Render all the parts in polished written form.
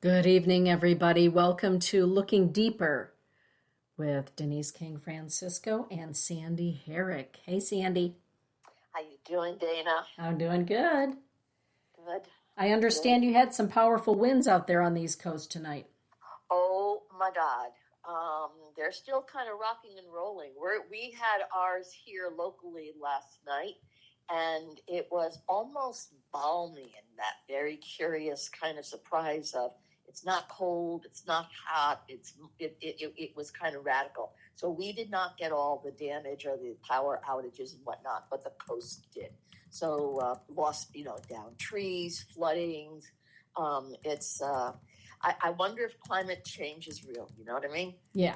Good evening, everybody. Welcome to Looking Deeper with Denise King Francisco and Sandy Herrick. Hey, Sandy. How you doing, Dana? I'm doing good. Good. I Good. understand you had some powerful winds out there on the East Coast tonight. Oh my God. They're still kind of rocking and rolling. We had ours here locally last night, and it was almost balmy and that very curious kind of surprise of it's not cold, it's not hot, it was kind of radical. So we did not get all the damage or the power outages and whatnot, but the coast did. So lost, down trees, floodings. It's I wonder if climate change is real. You know what I mean? Yeah.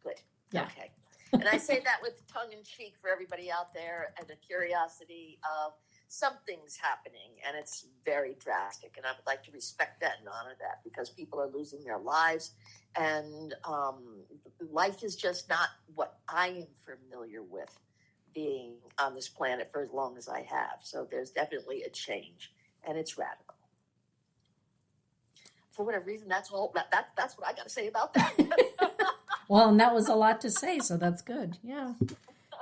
Good. Yeah. Okay. And I say that with tongue in cheek for everybody out there and a curiosity of something's happening and it's very drastic. And I would like to respect that and honor that because people are losing their lives. And life is just not what I am familiar with being on this planet for as long as I have. So there's definitely a change and it's radical. For whatever reason, that's all. That's what I got to say about that. Well, and that was a lot to say, so that's good. Yeah,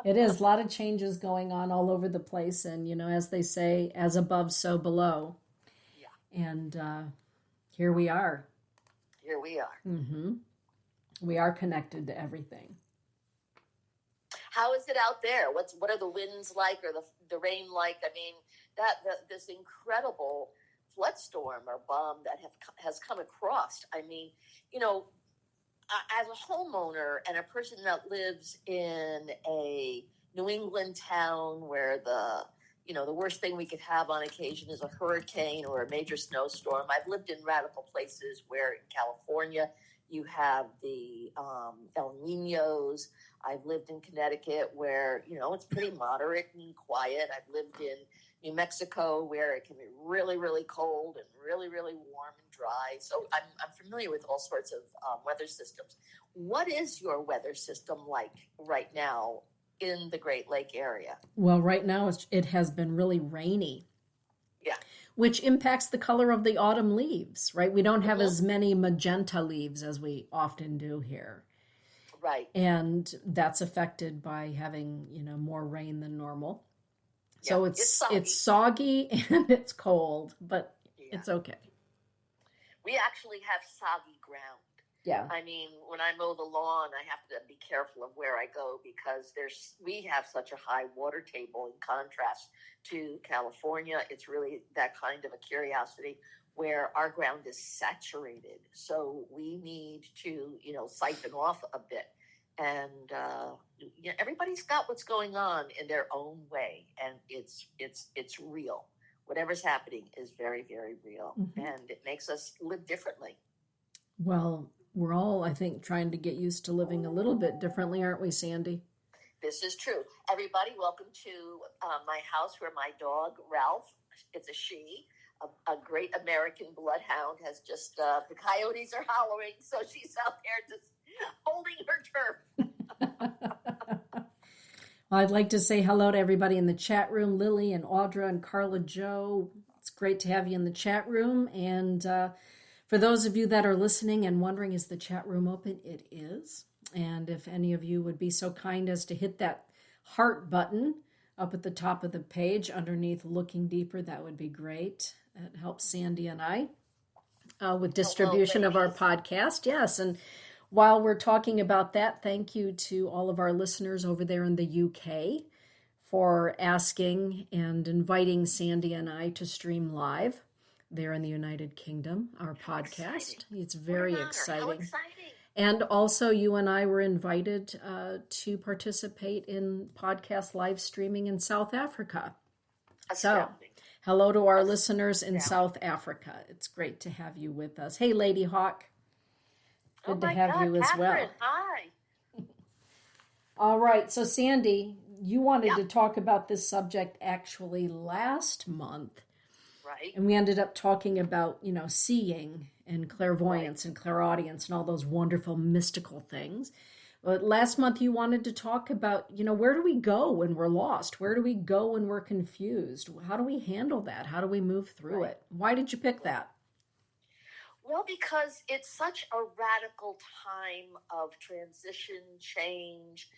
it is. A lot of changes going on all over the place. And, as they say, as above, so below. Yeah. And here we are. Here we are. Mm-hmm. We are connected to everything. How is it out there? What are the winds like or the rain like? I mean, this incredible flood storm or bomb that has come across. I mean, as a homeowner and a person that lives in a New England town where the worst thing we could have on occasion is a hurricane or a major snowstorm. I've lived in radical places where in California you have the El Niños. I've lived in Connecticut where, it's pretty moderate and quiet. I've lived in New Mexico where it can be really, really cold and really, really warm and dry. So I'm familiar with all sorts of weather systems. What is your weather system like right now in the Great Lake area? Well, right now it has been really rainy. Yeah. Which impacts the color of the autumn leaves, right? We don't have as many magenta leaves as we often do here. Right. And that's affected by having, more rain than normal. Yeah, so it's soggy and it's cold, but it's okay. We actually have soggy ground. Yeah. I mean, when I mow the lawn, I have to be careful of where I go because we have such a high water table in contrast to California. It's really that kind of a curiosity where our ground is saturated. So we need to, siphon off a bit. And everybody's got what's going on in their own way, and it's real. Whatever's happening is very, very real, and it makes us live differently. Well, we're all, I think, trying to get used to living a little bit differently, aren't we, Sandy? This is true. Everybody, welcome to my house where my dog, Ralph, it's a she, a great American bloodhound, has just, the coyotes are hollering, so she's out there just holding her turf. Well, I'd like to say hello to everybody in the chat room, Lily and Audra and Carla Joe. It's great to have you in the chat room. And for those of you that are listening and wondering, is the chat room open? It is. And if any of you would be so kind as to hit that heart button up at the top of the page underneath Looking Deeper, that would be great. It helps Sandy and I with distribution of our podcast. Yes. And while we're talking about that, thank you to all of our listeners over there in the UK for asking and inviting Sandy and I to stream live there in the United Kingdom, our podcast. It's very exciting. How exciting. And also you and I were invited to participate in podcast live streaming in South Africa. So hello to our listeners in South Africa. It's great to have you with us. Hey, Lady Hawk. Good to have you as well. Hi. All right. So, Sandy, you wanted to talk about this subject actually last month. Right. And we ended up talking about, seeing and clairvoyance and clairaudience and all those wonderful mystical things. But last month you wanted to talk about, where do we go when we're lost? Where do we go when we're confused? How do we handle that? How do we move through it? Why did you pick that? Well, because it's such a radical time of transition, change,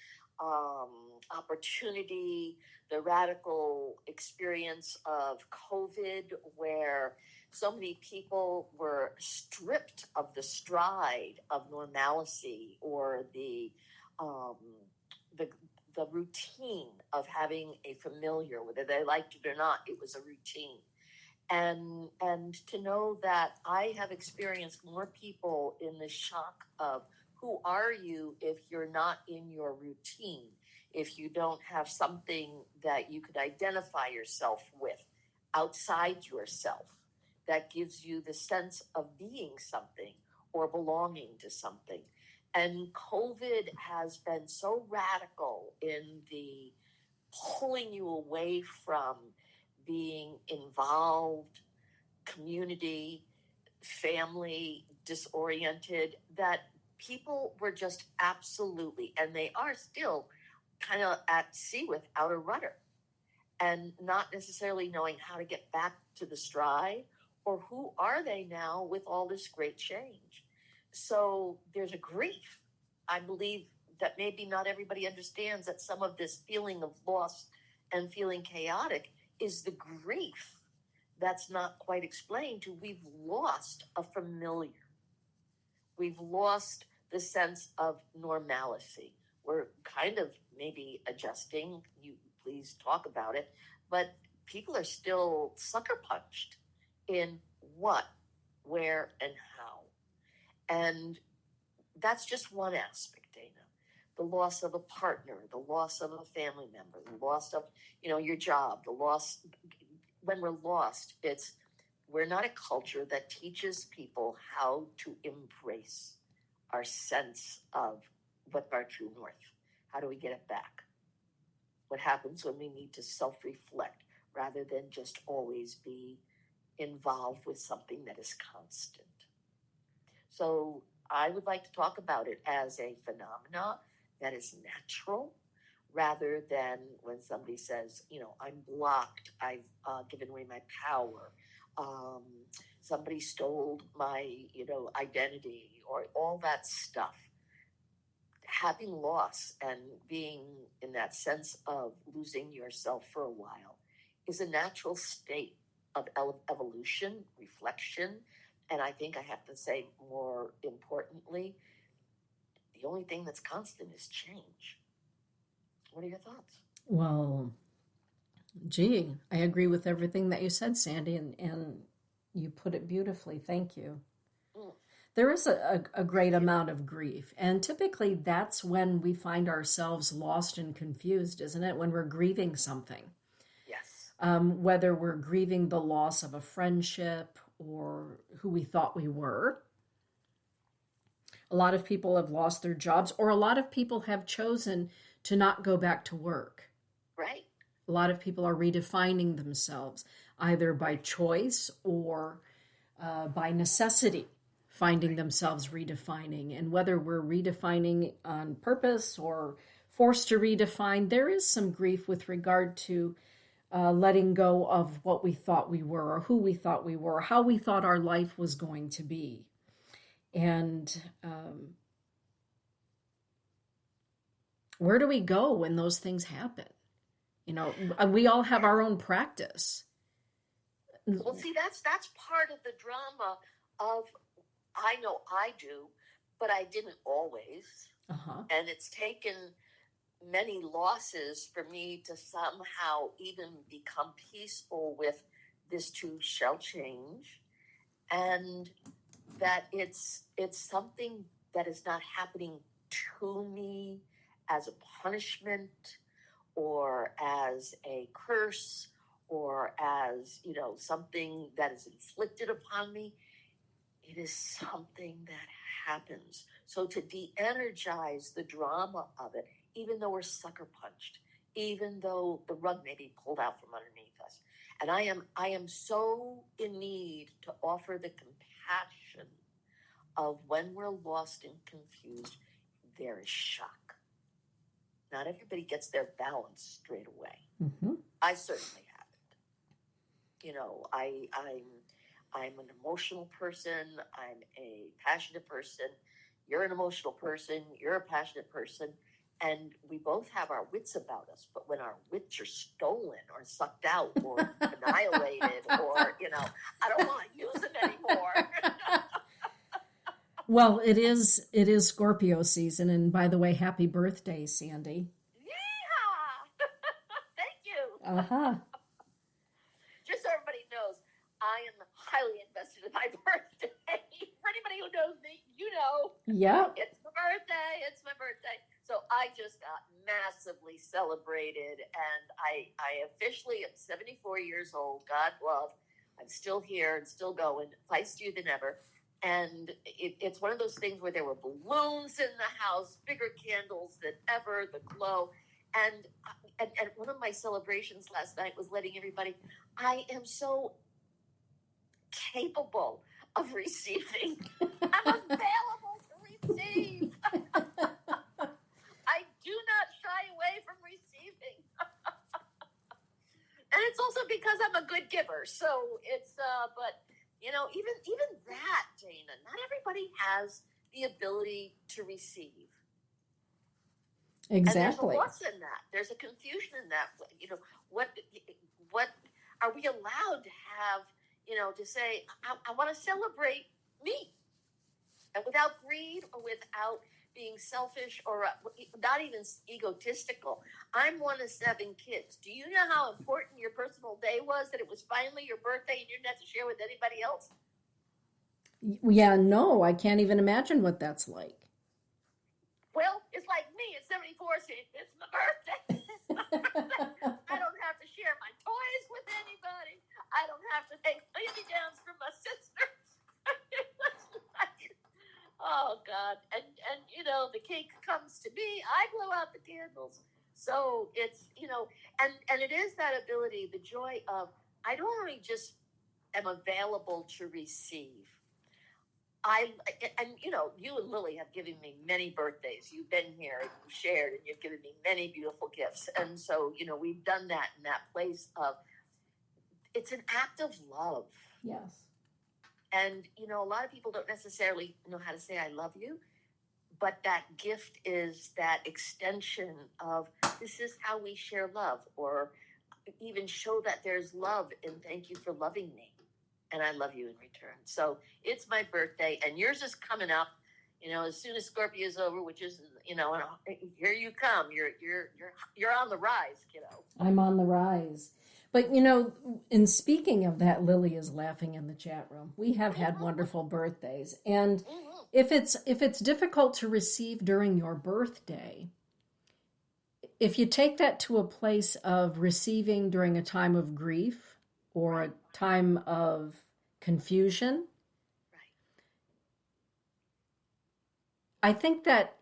opportunity, the radical experience of COVID, where so many people were stripped of the stride of normalcy or um, the the routine of having a familiar, whether they liked it or not, it was a routine. And to know that I have experienced more people in the shock of who are you if you're not in your routine, if you don't have something that you could identify yourself with outside yourself that gives you the sense of being something or belonging to something. And COVID has been so radical in the pulling you away from being involved, community, family disoriented, that people were just absolutely, and they are still kind of at sea without a rudder and not necessarily knowing how to get back to the stride or who are they now with all this great change. So there's a grief. I believe that maybe not everybody understands that some of this feeling of loss and feeling chaotic is the grief that's not quite explained to we've lost a familiar. We've lost the sense of normalcy. We're kind of maybe adjusting. You please talk about it, but people are still sucker punched in what, where, and how. And that's just one aspect, Dana. The loss of a partner, the loss of a family member, the loss of, your job, the loss. When we're lost, we're not a culture that teaches people how to embrace our sense of what's our true north. How do we get it back? What happens when we need to self-reflect rather than just always be involved with something that is constant? So I would like to talk about it as a phenomena that is natural, rather than when somebody says, I'm blocked, I've given away my power, somebody stole my, identity, or all that stuff. Having loss and being in that sense of losing yourself for a while is a natural state of evolution, reflection, and I think I have to say more importantly, the only thing that's constant is change. What are your thoughts? Well, gee, I agree with everything that you said, Sandy, and you put it beautifully. Thank you. Mm. There is a great amount of grief, and typically that's when we find ourselves lost and confused, isn't it? When we're grieving something. Yes. Whether we're grieving the loss of a friendship or who we thought we were. A lot of people have lost their jobs, or a lot of people have chosen to not go back to work. Right. A lot of people are redefining themselves, either by choice or by necessity, finding themselves redefining. And whether we're redefining on purpose or forced to redefine, there is some grief with regard to letting go of what we thought we were, or who we thought we were, how we thought our life was going to be. And where do we go when those things happen? We all have our own practice. Well, see, that's part of the drama of, I know I do, but I didn't always. Uh-huh. And it's taken many losses for me to somehow even become peaceful with this too shall change. And that it's something that is not happening to me as a punishment or as a curse or as, something that is inflicted upon me. It is something that happens. So to de-energize the drama of it, even though we're sucker punched, even though the rug may be pulled out from underneath us. And I am so in need to offer the compassion of when we're lost and confused, there is shock. Not everybody gets their balance straight away. Mm-hmm. I certainly haven't. I'm an emotional person. I'm a passionate person. You're an emotional person. You're a passionate person. And we both have our wits about us. But when our wits are stolen or sucked out or annihilated or, I don't want to use them anymore. Well, it is Scorpio season, and by the way, happy birthday, Sandy. Yeah. Thank you. Uh-huh. Just so everybody knows, I am highly invested in my birthday. For anybody who knows me, you know. Yeah. It's my birthday. It's my birthday. So I just got massively celebrated, and I officially am 74 years old. God love. I'm still here and still going, feistier than ever. And it's one of those things where there were balloons in the house, bigger candles than ever, the glow. And one of my celebrations last night was letting everybody, I am so capable of receiving. I'm available to receive. I do not shy away from receiving. And it's also because I'm a good giver. So it's, but, even that, Dana, not everybody has the ability to receive. Exactly. And there's a loss in that. There's a confusion in that. What are we allowed to have, to say, I want to celebrate me. And without greed or without being selfish or not even egotistical. I'm one of 7 kids. Do you know how important your personal day was, that it was finally your birthday and you didn't have to share with anybody else? Yeah, no, I can't even imagine what that's like. Well, it's like me at 74, saying, it's my birthday. It's my birthday. I don't have to share my toys with anybody. I don't have to take hand-me-downs from my sister. Oh God. And the cake comes to me, I blow out the candles. So it's, and it is that ability, the joy of, I don't only just am available to receive. You and Lily have given me many birthdays. You've been here and you've shared and you've given me many beautiful gifts. And so, we've done that in that place of, it's an act of love. Yes. And, a lot of people don't necessarily know how to say, I love you. But that gift is that extension of, this is how we share love, or even show that there's love, and thank you for loving me. And I love you in return. So it's my birthday, and yours is coming up, as soon as Scorpio is over, which is, and here you come. You're on the rise, kiddo. I'm on the rise. But, in speaking of that, Lily is laughing in the chat room. We have had wonderful birthdays. And if it's difficult to receive during your birthday, if you take that to a place of receiving during a time of grief or a time of confusion, I think that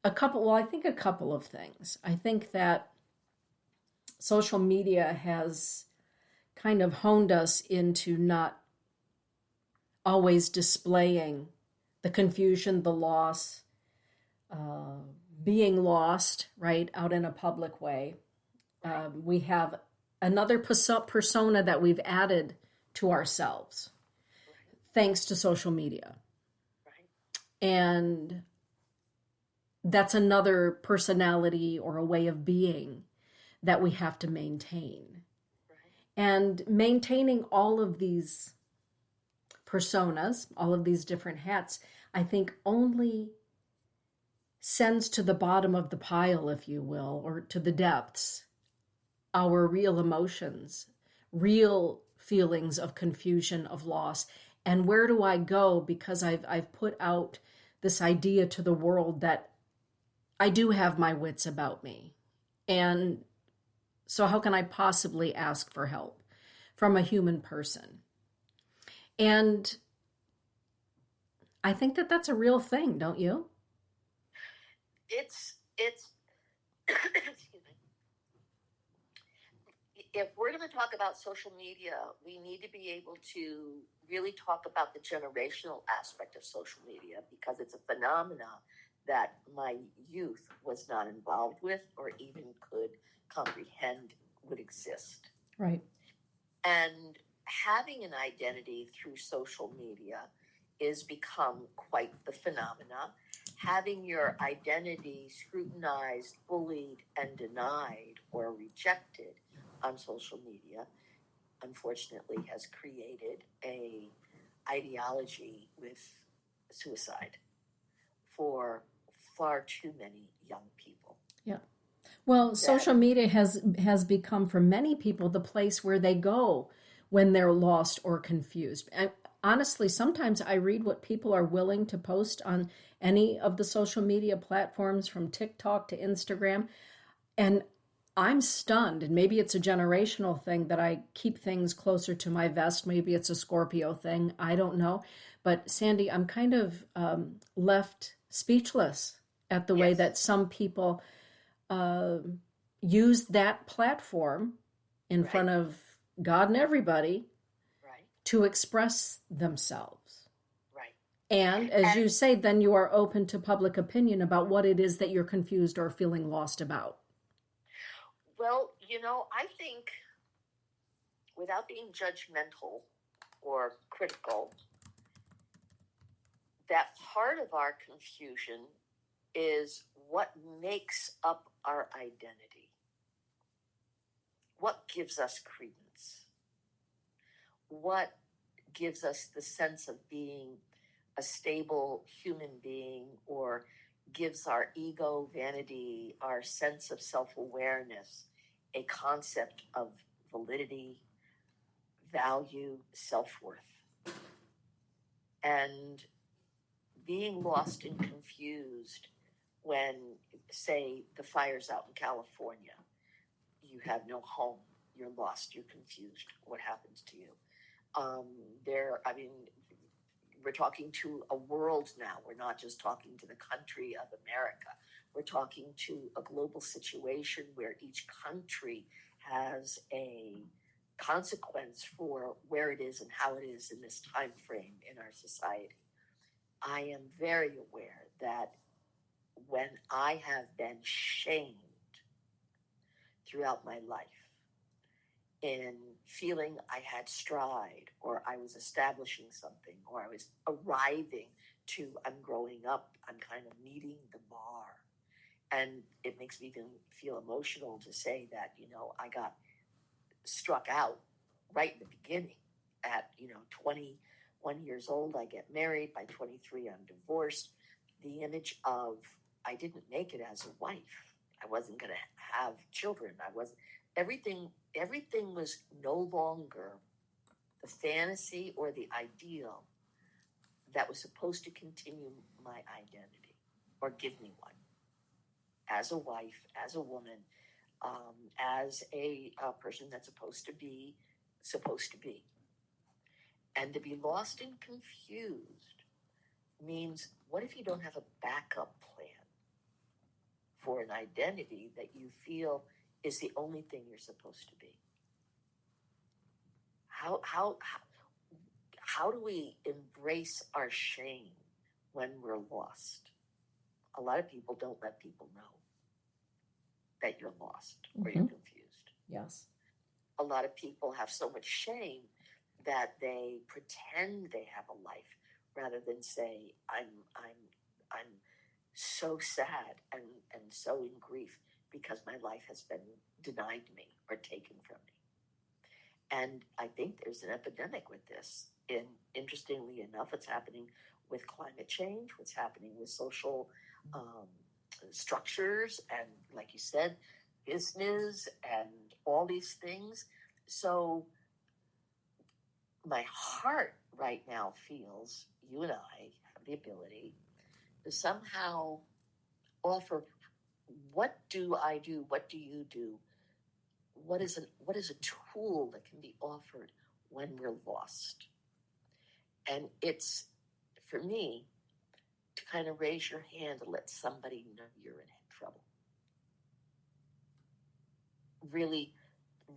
a couple of things. I think that social media has kind of honed us into not always displaying the confusion, the loss, being lost, right, out in a public way. We have another persona that we've added to ourselves thanks to social media. And that's another personality or a way of being that we have to maintain. And maintaining all of these personas, all of these different hats, I think only sends to the bottom of the pile, if you will, or to the depths, our real emotions, real feelings of confusion, of loss. And where do I go? Because I've put out this idea to the world that I do have my wits about me. And so how can I possibly ask for help from a human person? And I think that that's a real thing, don't you? It's excuse me. If we're going to talk about social media, we need to be able to really talk about the generational aspect of social media, because it's a phenomena that my youth was not involved with or even could comprehend would exist. Right. And having an identity through social media is become quite the phenomena. Having your identity scrutinized, bullied, and denied or rejected on social media, unfortunately, has created a ideology with suicide for far too many young people. Yeah. Well, social media has become for many people the place where they go when they're lost or confused. And honestly, sometimes I read what people are willing to post on any of the social media platforms from TikTok to Instagram, and I'm stunned. And maybe it's a generational thing that I keep things closer to my vest. Maybe it's a Scorpio thing. I don't know. But Sandy, I'm kind of left speechless at the way that some people uh, use that platform in front of God and everybody to express themselves. Right. And as you say, then you are open to public opinion about what it is that you're confused or feeling lost about. Well, I think without being judgmental or critical, that part of our confusion is what makes up our identity. What gives us credence? What gives us the sense of being a stable human being, or gives our ego, vanity, our sense of self-awareness a concept of validity, value, self-worth? And being lost and confused when, say, the fire's out in California, you have no home, you're lost, you're confused, what happens to you? We're talking to a world now. We're not just talking to the country of America. We're talking to a global situation where each country has a consequence for where it is and how it is in this time frame in our society. I am very aware that when I have been shamed throughout my life in feeling I had stride, or I was establishing something, or I was arriving to, I'm growing up, I'm kind of meeting the bar. And it makes me feel emotional to say that, I got struck out right in the beginning at, 21 years old. I get married. By 23, I'm divorced. The image of, I didn't make it as a wife. I wasn't going to have children. Everything was no longer the fantasy or the ideal that was supposed to continue my identity or give me one as a wife, as a woman, as a person that's supposed to be. And to be lost and confused means, what if you don't have a backup plan for an identity that you feel is the only thing you're supposed to be? How do we embrace our shame when we're lost? A lot of people don't let people know that you're lost or you're confused. Yes. A lot of people have so much shame that they pretend they have a life rather than say, I'm so sad and so in grief because my life has been denied me or taken from me. And I think there's an epidemic with this. And interestingly enough, it's happening with climate change, what's happening with social structures, and like you said, business and all these things. So my heart right now feels you and I have the ability to somehow offer, what do I do? What do you do? What is a tool that can be offered when we're lost? And it's, for me, to kind of raise your hand and let somebody know you're in trouble. Really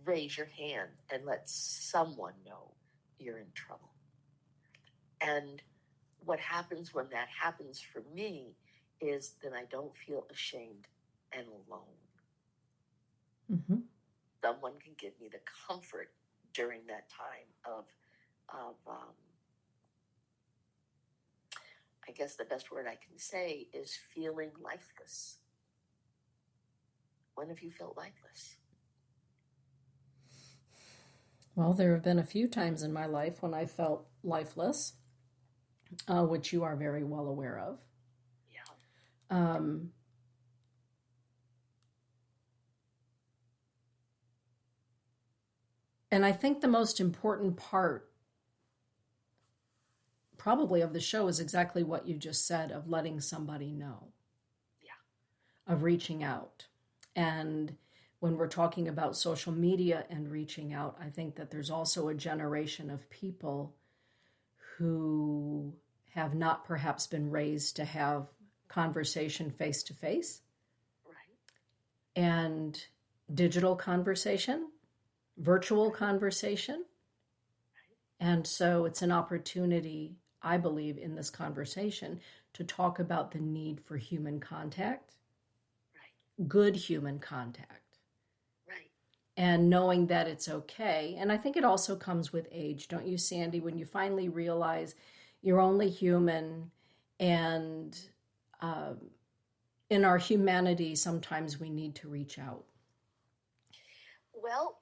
raise your hand and let someone know you're in trouble. And what happens when that happens for me is that I don't feel ashamed and alone. Mm-hmm. Someone can give me the comfort during that time of I guess the best word I can say is feeling lifeless. When have you felt lifeless? Well, there have been a few times in my life when I felt lifeless, which you are very well aware of. Yeah. And I think the most important part probably of the show is exactly what you just said, of letting somebody know. Yeah. Of reaching out. And when we're talking about social media and reaching out, I think that there's also a generation of people who have not perhaps been raised to have conversation face to face. Right. And digital conversation, virtual conversation. Right. And so it's an opportunity, I believe, in this conversation to talk about the need for human contact, right. Good human contact, right. And knowing that it's okay. And I think it also comes with age, don't you, Sandy, when you finally realize you're only human, and in our humanity, sometimes we need to reach out. Well,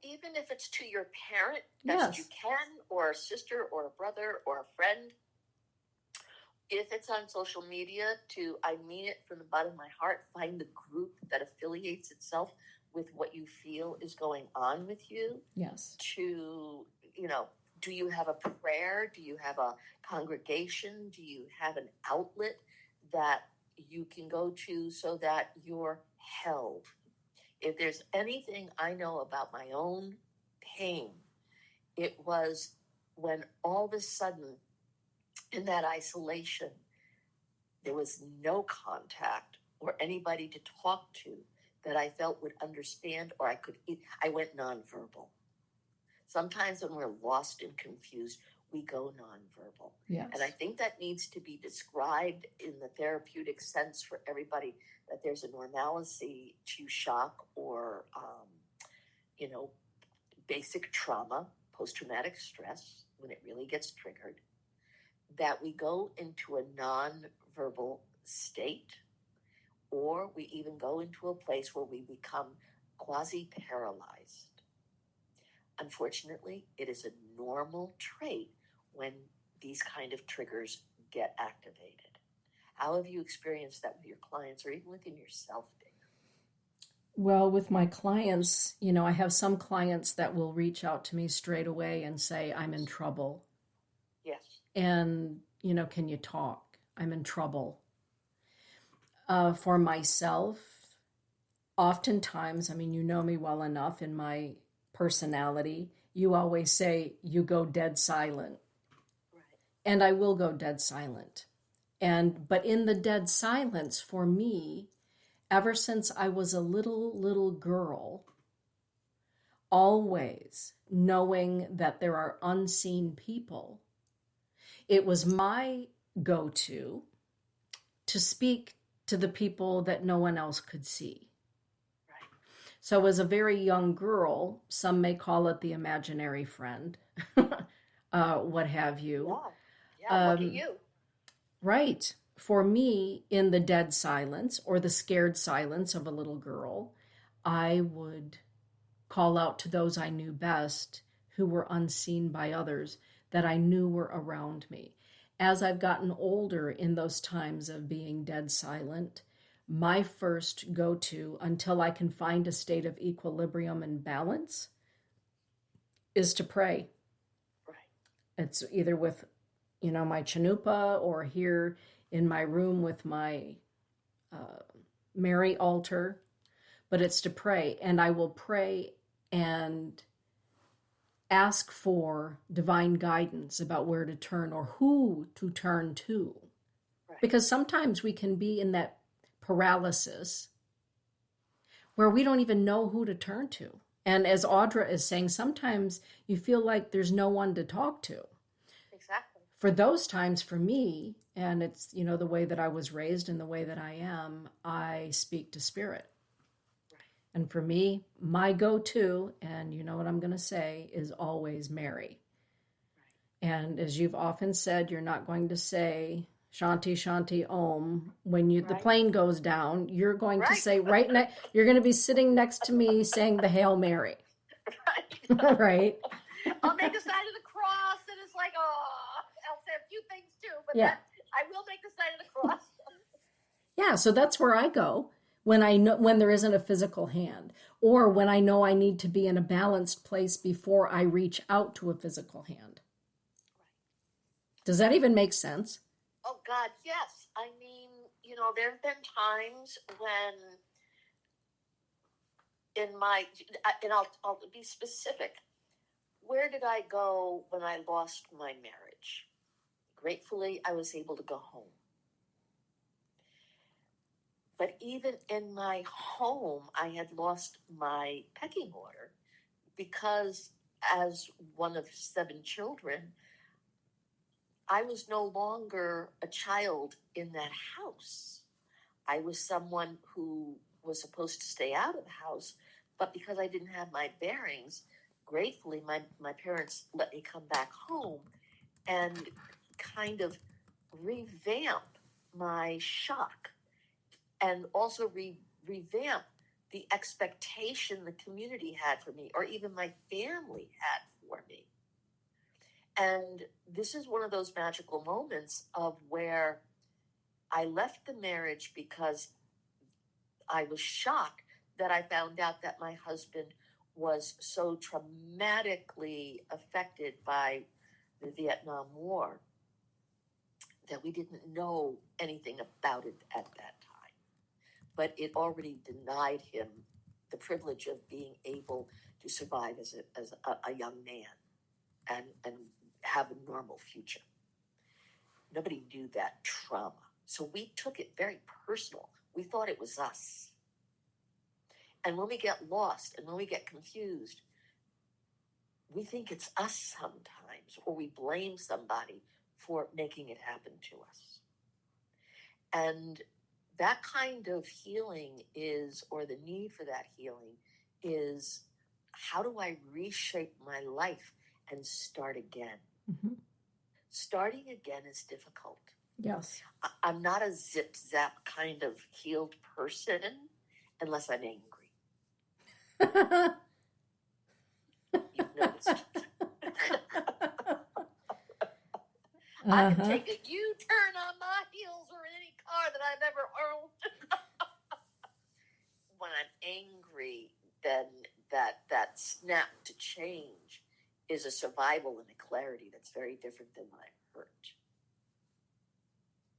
even if it's to your parent, best you can, or a sister, or a brother, or a friend, if it's on social media, I mean it from the bottom of my heart, find the group that affiliates itself with what you feel is going on with you. Yes. Do you have a prayer? Do you have a congregation? Do you have an outlet that you can go to so that you're held? If there's anything I know about my own pain, it was when all of a sudden, in that isolation, there was no contact or anybody to talk to that I felt would understand, or I went nonverbal. Sometimes when we're lost and confused, we go nonverbal. Yes. And I think that needs to be described in the therapeutic sense for everybody, that there's a normalcy to shock or, basic trauma, post-traumatic stress, when it really gets triggered, that we go into a non-verbal state, or we even go into a place where we become quasi-paralyzed. Unfortunately, it is a normal trait when these kind of triggers get activated. How have you experienced that with your clients, or even within yourself, Dana? Well, with my clients, I have some clients that will reach out to me straight away and say, I'm in trouble. Yes. And, can you talk? I'm in trouble. For myself, oftentimes, you know me well enough in my personality, you always say, you go dead silent. Right. And I will go dead silent. But in the dead silence, for me, ever since I was a little girl, always knowing that there are unseen people, it was my go-to to speak to the people that no one else could see. Right. So as a very young girl, some may call it the imaginary friend, what have you. Yeah, look at you. Right. For me, in the dead silence or the scared silence of a little girl, I would call out to those I knew best, who were unseen by others, that I knew were around me. As I've gotten older, in those times of being dead silent, my first go-to, until I can find a state of equilibrium and balance, is to pray. Right. It's either with, my chanupa, or here in my room with my Mary altar, but it's to pray. And I will pray and ask for divine guidance about where to turn or who to turn to. Right. Because sometimes we can be in that paralysis where we don't even know who to turn to. And as Audra is saying, sometimes you feel like there's no one to talk to. Exactly. For those times, for me, and it's, the way that I was raised and the way that I am, I speak to spirit. Right. And for me, my go-to, and you know what I'm going to say, is always Mary. And as you've often said, you're not going to say Shanti Shanti Om when the Right. plane goes down. You're going to Right. say you're going to be sitting next to me saying the Hail Mary. Right. Right. I'll make the sign of the cross, and it's like, oh, I'll say a few things too, but Yeah. I will make the sign of the cross. Yeah, so that's where I go when I know when there isn't a physical hand, or when I know I need to be in a balanced place before I reach out to a physical hand. Does that even make sense? Oh God, yes. I mean, there have been times when and I'll be specific. Where did I go when I lost my marriage? Gratefully, I was able to go home. But even in my home, I had lost my pecking order because, as one of 7 children, I was no longer a child in that house. I was someone who was supposed to stay out of the house, but because I didn't have my bearings, gratefully, my parents let me come back home and kind of revamp my shock, and also revamp the expectation the community had for me, or even my family had for me. And this is one of those magical moments of where I left the marriage because I was shocked that I found out that my husband was so traumatically affected by the Vietnam War that we didn't know anything about it at that time. But it already denied him the privilege of being able to survive as a young man and have a normal future. Nobody knew that trauma. So we took it very personal. We thought it was us. And when we get lost and when we get confused, we think it's us sometimes, or we blame somebody for making it happen to us. And that kind of healing or the need for that healing is, how do I reshape my life and start again? Mm-hmm. Starting again is difficult. Yes. I'm not a zip zap kind of healed person unless I'm angry. You've noticed. I can take a U-turn on my heels or in any car that I've ever owned. When I'm angry, then that snap to change is a survival and a clarity that's very different than when I'm hurt.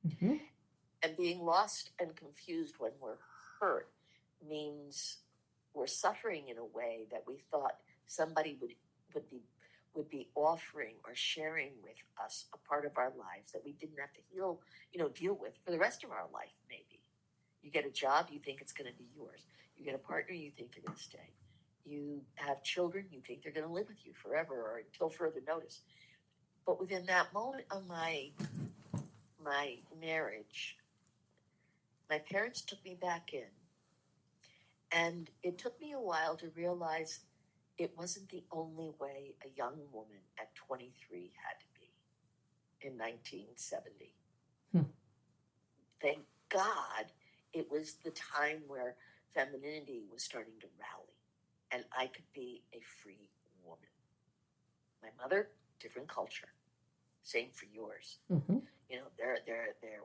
Mm-hmm. And being lost and confused when we're hurt means we're suffering in a way that we thought somebody would be offering or sharing with us a part of our lives that we didn't have to deal with for the rest of our life. Maybe you get a job, you think it's going to be yours. You get a partner, you think they're going to stay. You have children, you think they're going to live with you forever or until further notice. But within that moment of my marriage, my parents took me back in, and it took me a while to realize it wasn't the only way a young woman at 23 had to be in 1970. Thank God it was the time where femininity was starting to rally, and I could be a free woman. My mother, different culture. Same for yours. Mm-hmm.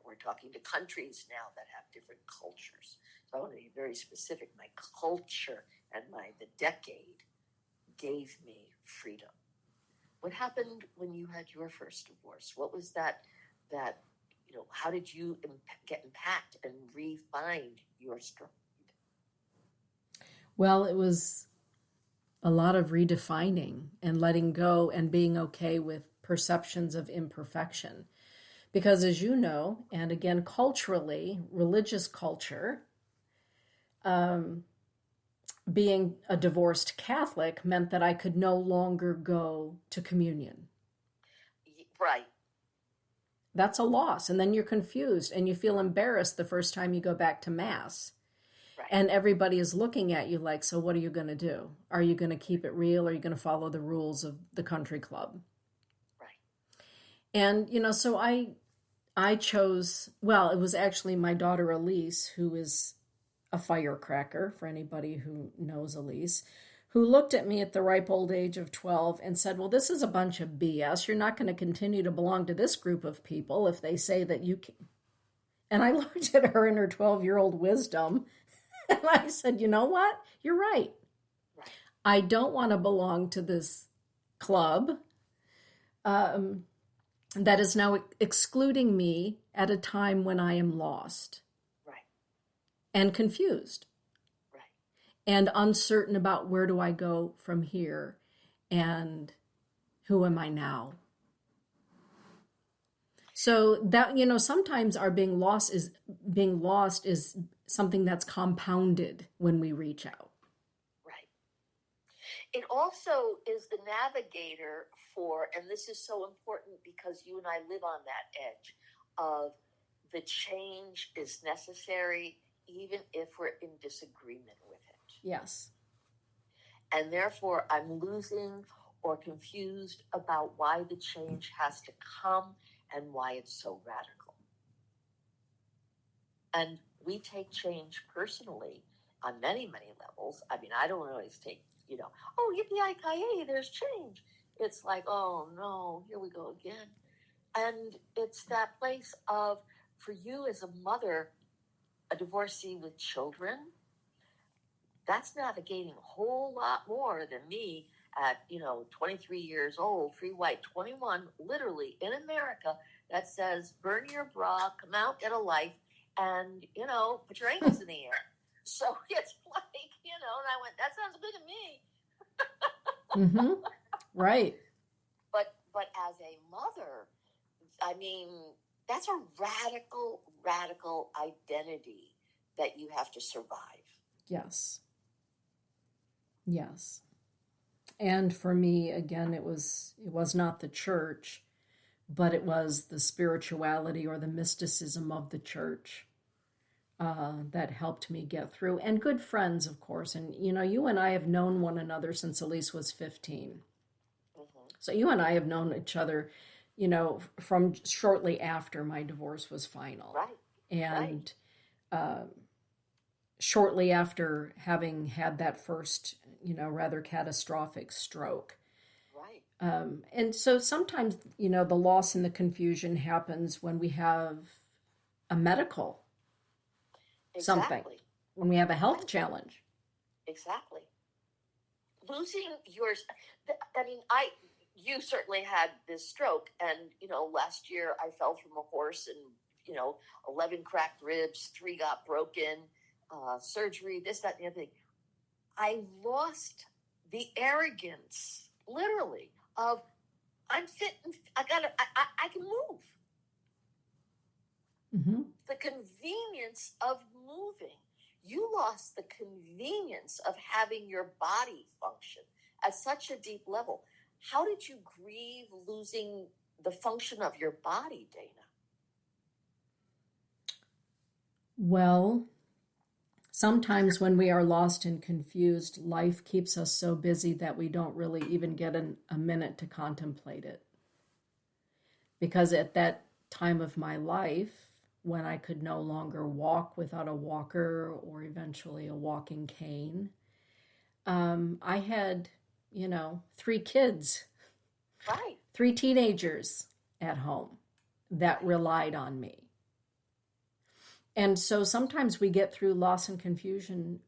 We're talking to countries now that have different cultures. So I want to be very specific. My culture and the decade gave me freedom. What happened when you had your first divorce? What was that how did you get impacted and refine your strength? Well, it was a lot of redefining and letting go and being okay with perceptions of imperfection. Because as you know, and again, culturally, religious culture, being a divorced Catholic meant that I could no longer go to communion. Right. That's a loss. And then you're confused and you feel embarrassed the first time you go back to Mass. Right. And everybody is looking at you like, so what are you going to do? Are you going to keep it real? Or are you going to follow the rules of the country club? Right. And, so I chose, well, it was actually my daughter Elise, who is a firecracker, for anybody who knows Elise, who looked at me at the ripe old age of 12 and said, well, this is a bunch of BS. You're not going to continue to belong to this group of people if they say that you can. And I looked at her in her 12-year-old wisdom, and I said, you know what? You're right. Right. I don't want to belong to this club that is now excluding me at a time when I am lost. Right. And confused. Right. And uncertain about where do I go from here and who am I now? So that, sometimes our being lost is something that's compounded when we reach out. Right. It also is the navigator for, and this is so important because you and I live on that edge of the change is necessary even if we're in disagreement with it. Yes. And therefore I'm losing or confused about why the change has to come and why it's so radical. And we take change personally on many, many levels. I mean, I don't always take, oh, yippee-ki-yay, there's change. It's like, oh, no, here we go again. And it's that place of, for you as a mother, a divorcee with children, that's navigating a whole lot more than me at, 23 years old, free white, 21, literally in America, that says, burn your bra, come out, get a life, and, put your ankles in the air. So it's like, and I went, that sounds good to me. Mm-hmm. Right. But as a mother, I mean, that's a radical identity that you have to survive. Yes. Yes. And for me, again, it was not the church, but it was the spirituality or the mysticism of the church that helped me get through. And good friends, of course. And, you and I have known one another since Elise was 15. Mm-hmm. So you and I have known each other, from shortly after my divorce was final. Right. And shortly after having had that first, rather catastrophic stroke. Right. And so sometimes, the loss and the confusion happens when we have a medical something, when we have a health challenge. Exactly. Losing yours. I mean, you certainly had this stroke, and, last year I fell from a horse and, 11 cracked ribs, 3 got broken, surgery, this, that, and the other thing. I lost the arrogance, literally, of I'm fit and I can move. Mm-hmm. The convenience of moving. You lost the convenience of having your body function at such a deep level. How did you grieve losing the function of your body, Dana? Well, sometimes when we are lost and confused, life keeps us so busy that we don't really even get a minute to contemplate it. Because at that time of my life, when I could no longer walk without a walker or eventually a walking cane, I had, 3 kids, right, 3 teenagers at home that relied on me. And so sometimes we get through loss and confusion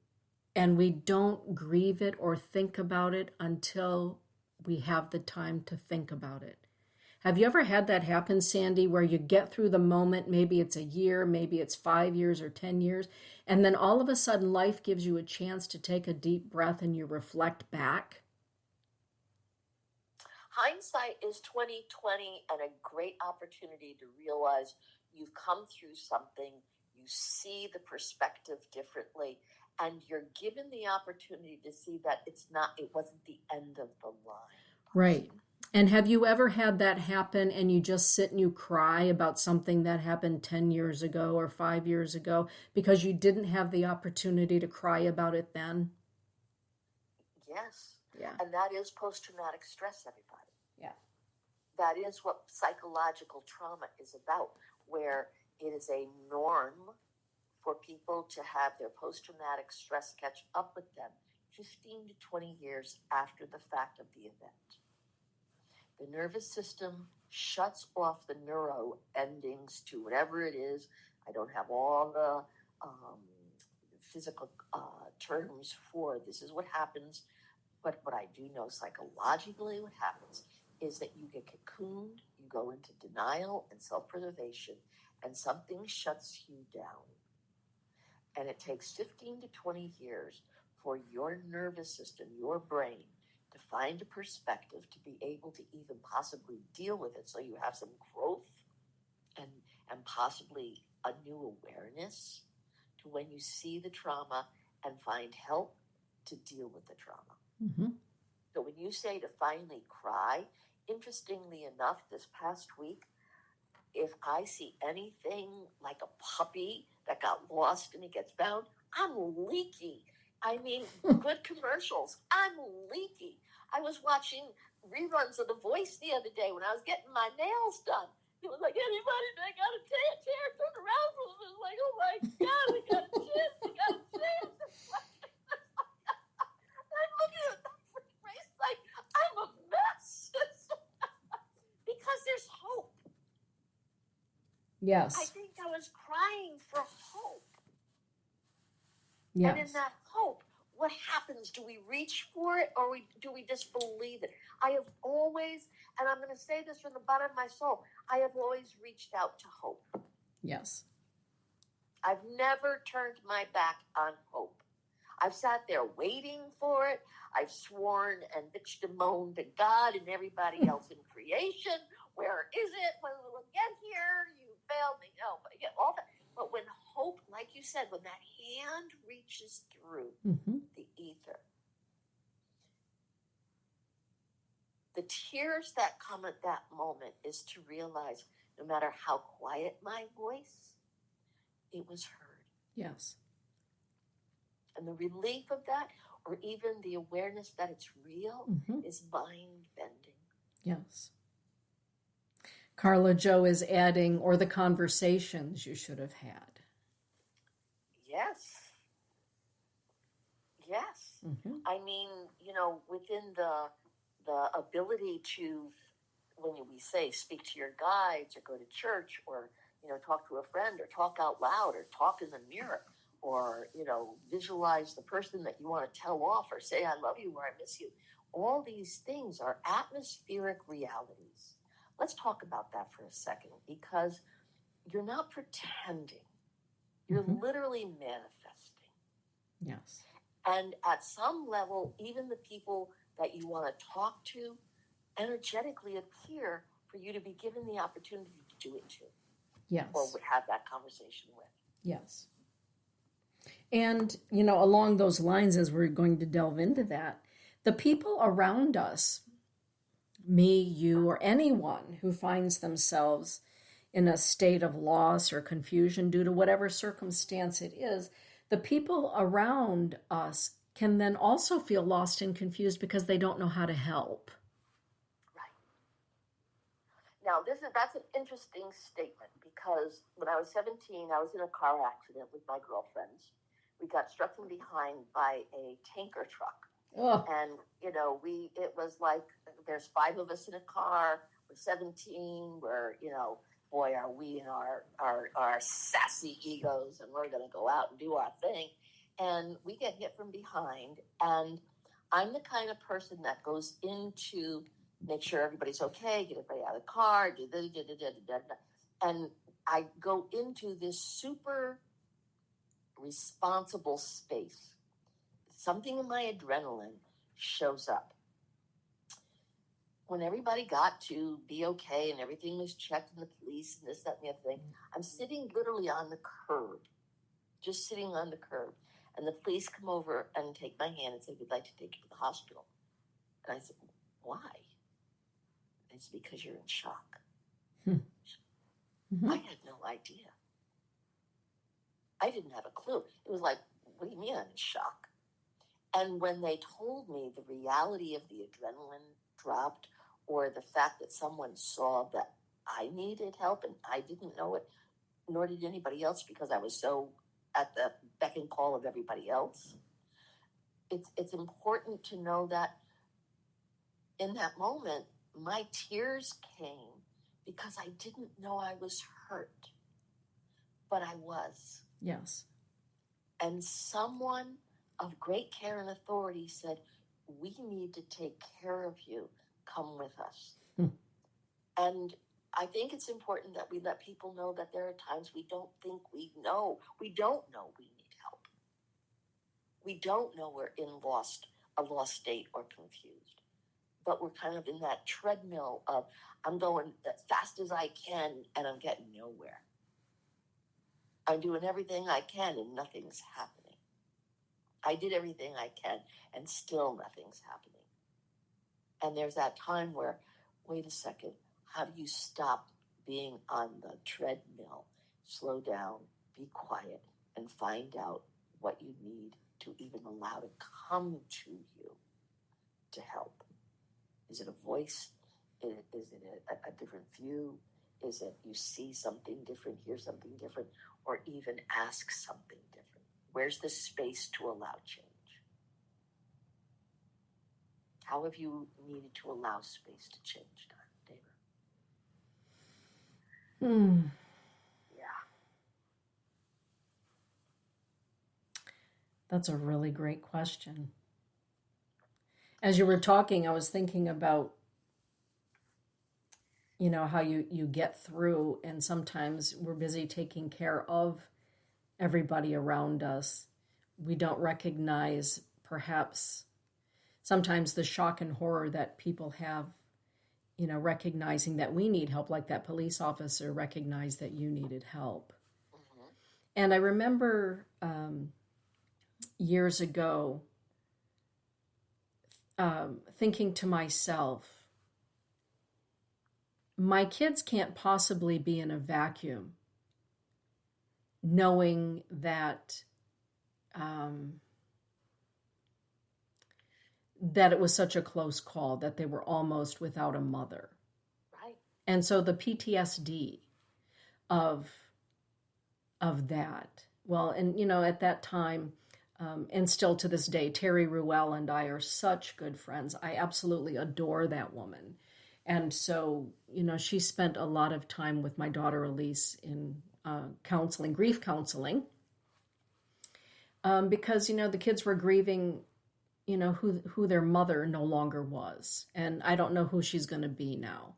and we don't grieve it or think about it until we have the time to think about it. Have you ever had that happen, Sandy, where you get through the moment, maybe it's a year, maybe it's 5 years or 10 years, and then all of a sudden life gives you a chance to take a deep breath and you reflect back? Hindsight is 20/20 and a great opportunity to realize you've come through something, you see the perspective differently, and you're given the opportunity to see that it wasn't the end of the line. Right. And have you ever had that happen and you just sit and you cry about something that happened 10 years ago or 5 years ago because you didn't have the opportunity to cry about it then? Yes. Yeah. And that is post-traumatic stress, everybody. Yeah. That is what psychological trauma is about, where it is a norm for people to have their post-traumatic stress catch up with them 15 to 20 years after the fact of the event. The nervous system shuts off the neuro endings to whatever it is. I don't have all the physical terms for this is what happens, but what I do know psychologically what happens is that you get cocooned, you go into denial and self-preservation, and something shuts you down. And it takes 15 to 20 years for your nervous system, your brain, to find a perspective to be able to even possibly deal with it. So you have some growth and possibly a new awareness to when you see the trauma and find help to deal with the trauma. Mm-hmm. So when you say to finally cry, interestingly enough, this past week, if I see anything like a puppy that got lost and it gets found, I'm leaky. I mean, good commercials. I'm leaky. I was watching reruns of The Voice the other day when I was getting my nails done. It was like, anybody that got a chair, turn around for them. It was like, oh my God, we got a chance. We got a chance. I'm looking at that face like, I'm a mess. Because there's hope. Yes. I think I was crying for hope. Yes. And in that hope, what happens? Do we reach for it or do we just believe it? I have always, and I'm going to say this from the bottom of my soul, I have always reached out to hope. Yes. I've never turned my back on hope. I've sat there waiting for it. I've sworn and bitched and moaned to God and everybody else in creation. Where is it? When will it get here? You failed me. No, but yeah, all that. But when hope, like you said, when that hand reaches through the ether, the tears that come at that moment is to realize no matter how quiet my voice, it was heard. Yes. And the relief of that, or even the awareness that it's real, is mind-bending. Yes. Carla Jo is adding, or the conversations you should have had. Yes. Yes. I mean, within the ability to, when we say speak to your guides or go to church or, talk to a friend or talk out loud or talk in the mirror or, visualize the person that you want to tell off or say, I love you or I miss you. All these things are atmospheric realities. Let's talk about that for a second, because you're not pretending. You're literally manifesting. Yes. And at some level, even the people that you want to talk to energetically appear for you to be given the opportunity to do it to. Yes. Or have that conversation with. Yes. And, along those lines, as we're going to delve into that, the people around us, me, you, or anyone who finds themselves in a state of loss or confusion due to whatever circumstance it is, the people around us can then also feel lost and confused because they don't know how to help. Right. Now, that's an interesting statement, because when I was 17, I was in a car accident with my girlfriends. We got struck from behind by a tanker truck. Oh. And, it was like there's 5 of us in a car. We're 17. We're, boy, are we in our sassy egos, and we're going to go out and do our thing. And we get hit from behind. And I'm the kind of person that goes into make sure everybody's okay, get everybody out of the car, and I go into this super responsible space. Something in my adrenaline shows up. When everybody got to be okay and everything was checked in the police and this, that, and the other thing, I'm sitting literally on the curb, just sitting on the curb. And the police come over and take my hand and say, we'd like to take you to the hospital. And I said, why? It's because you're in shock. Mm-hmm. I had no idea. I didn't have a clue. It was like, what do you mean I'm in shock? And when they told me the reality of the adrenaline dropped, or the fact that someone saw that I needed help and I didn't know it, nor did anybody else because I was so at the beck and call of everybody else. It's important to know that in that moment, my tears came because I didn't know I was hurt, but I was. Yes. And someone of great care and authority said, we need to take care of you. Come with us. And I think it's important that we let people know that there are times we don't think we know. We don't know we need help. We don't know we're in a lost state or confused. But we're kind of in that treadmill of, I'm going as fast as I can and I'm getting nowhere. I'm doing everything I can and nothing's happening. I did everything I can and still nothing's happening. And there's that time where, wait a second, how do you stop being on the treadmill, slow down, be quiet, and find out what you need to even allow to come to you to help? Is it a voice? Is it a different view? Is it you see something different, hear something different, or even ask something different? Where's the space to allow change? How have you needed to allow space to change, David? Yeah. That's a really great question. As you were talking, I was thinking about, how you get through, and sometimes we're busy taking care of everybody around us. We don't recognize perhaps sometimes the shock and horror that people have, recognizing that we need help, like that police officer recognized that you needed help. Mm-hmm. And I remember years ago thinking to myself, my kids can't possibly be in a vacuum, knowing that that it was such a close call, that they were almost without a mother. Right. And so the PTSD of that, well, and at that time, and still to this day, Terry Ruel and I are such good friends. I absolutely adore that woman. And so, she spent a lot of time with my daughter Elise in counseling, grief counseling, because, the kids were grieving, who their mother no longer was. And I don't know who she's going to be now.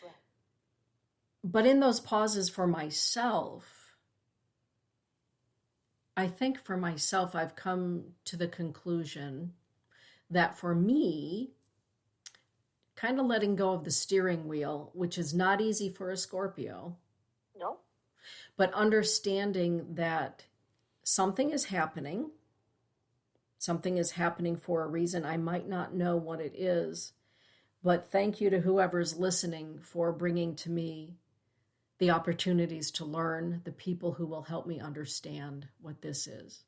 Right. But in those pauses for myself, I think for myself, I've come to the conclusion that for me, kind of letting go of the steering wheel, which is not easy for a Scorpio. No. But understanding that something is happening for a reason. I might not know what it is, but thank you to whoever's listening for bringing to me the opportunities to learn, the people who will help me understand what this is.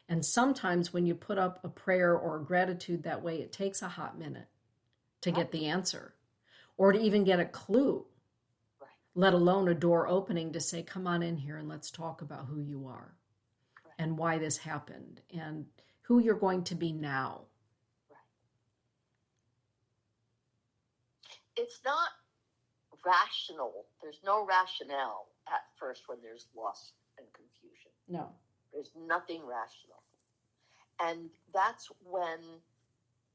And sometimes when you put up a prayer or a gratitude that way, it takes a hot minute to get the answer or to even get a clue, right, let alone a door opening to say, come on in here and let's talk about who you are, right, and why this happened and who you're going to be now. Right. It's not rational. There's no rationale at first when there's loss and confusion. No. There's nothing rational. And that's when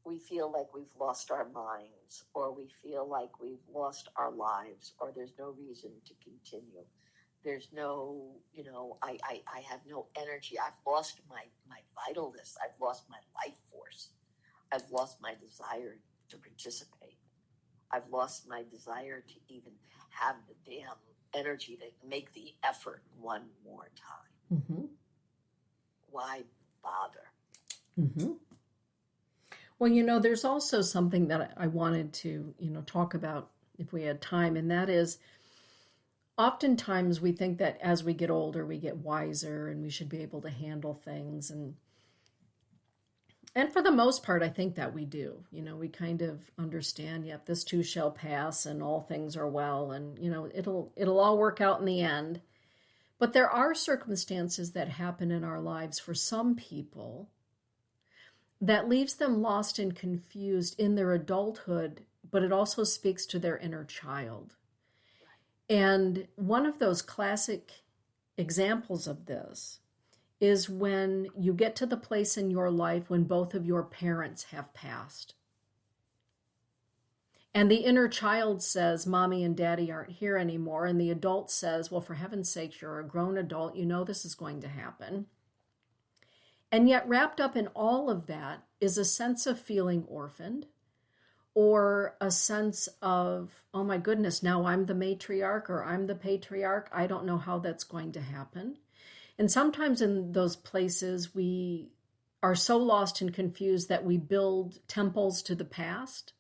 we feel like we've lost our minds, or we feel like we've lost our lives, or there's no reason to continue. There's no, I have no energy. I've lost my vitalness. I've lost my life force. I've lost my desire to participate. I've lost my desire to even have the damn energy to make the effort one more time. Mm-hmm. Why bother? Mm-hmm. Well, there's also something that I wanted to, talk about if we had time, and that is oftentimes we think that as we get older, we get wiser and we should be able to handle things. And for the most part, I think that we do. We kind of understand, yep, this too shall pass and all things are well, and it'll all work out in the end. But there are circumstances that happen in our lives for some people that leaves them lost and confused in their adulthood, but it also speaks to their inner child. And one of those classic examples of this is when you get to the place in your life when both of your parents have passed. And the inner child says, Mommy and Daddy aren't here anymore. And the adult says, well, for heaven's sake, you're a grown adult. You know this is going to happen. And yet wrapped up in all of that is a sense of feeling orphaned, or a sense of, oh my goodness, now I'm the matriarch or I'm the patriarch. I don't know how that's going to happen. And sometimes in those places, we are so lost and confused that we build temples to the past,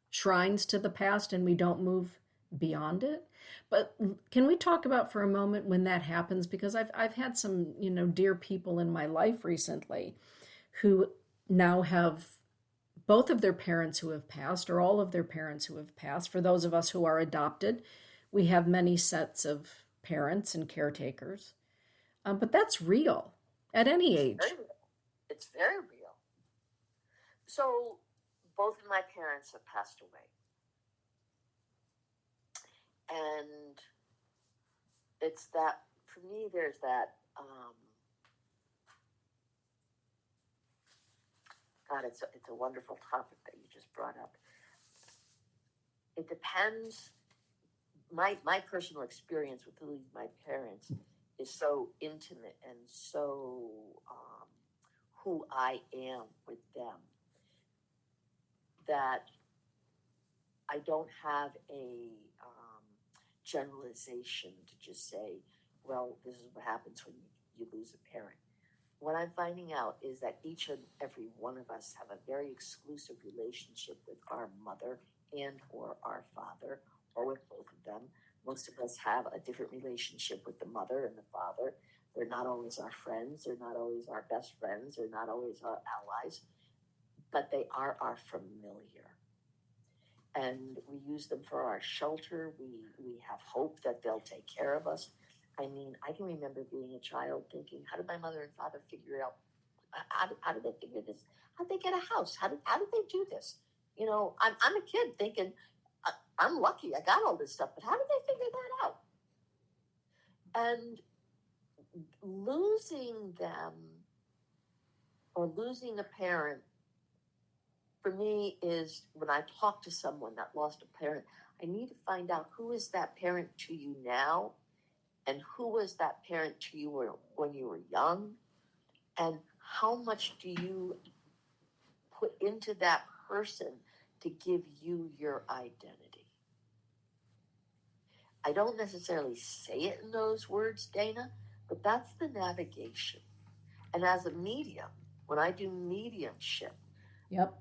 shrines to the past, and we don't move beyond it. But can we talk about for a moment when that happens? Because I've had some, dear people in my life recently who now have both of their parents who have passed, or all of their parents who have passed. For those of us who are adopted, we have many sets of parents and caretakers. But that's real at any age. It's very real. So both of my parents have passed away. And it's that, for me, there's that, God, it's a wonderful topic that you just brought up. It depends. My personal experience with losing my parents is so intimate and so who I am with them that I don't have a generalization to just say, well, this is what happens when you lose a parent. What I'm finding out is that each and every one of us have a very exclusive relationship with our mother and or our father, or with both of them. Most of us have a different relationship with the mother and the father. They're not always our friends. They're not always our best friends. They're not always our allies, but they are our familiar. And we use them for our shelter. We have hope that they'll take care of us. I mean, I can remember being a child thinking, how did my mother and father figure out, how did they figure this? How did they get a house? How did they do this? I'm a kid thinking, I'm lucky I got all this stuff, but how did they figure that out? And losing them, or losing a parent, for me, is when I talk to someone that lost a parent, I need to find out who is that parent to you now, and who was that parent to you when you were young, and how much do you put into that person to give you your identity. I don't necessarily say it in those words, Dana, but that's the navigation. And as a medium, when I do mediumship, Yep,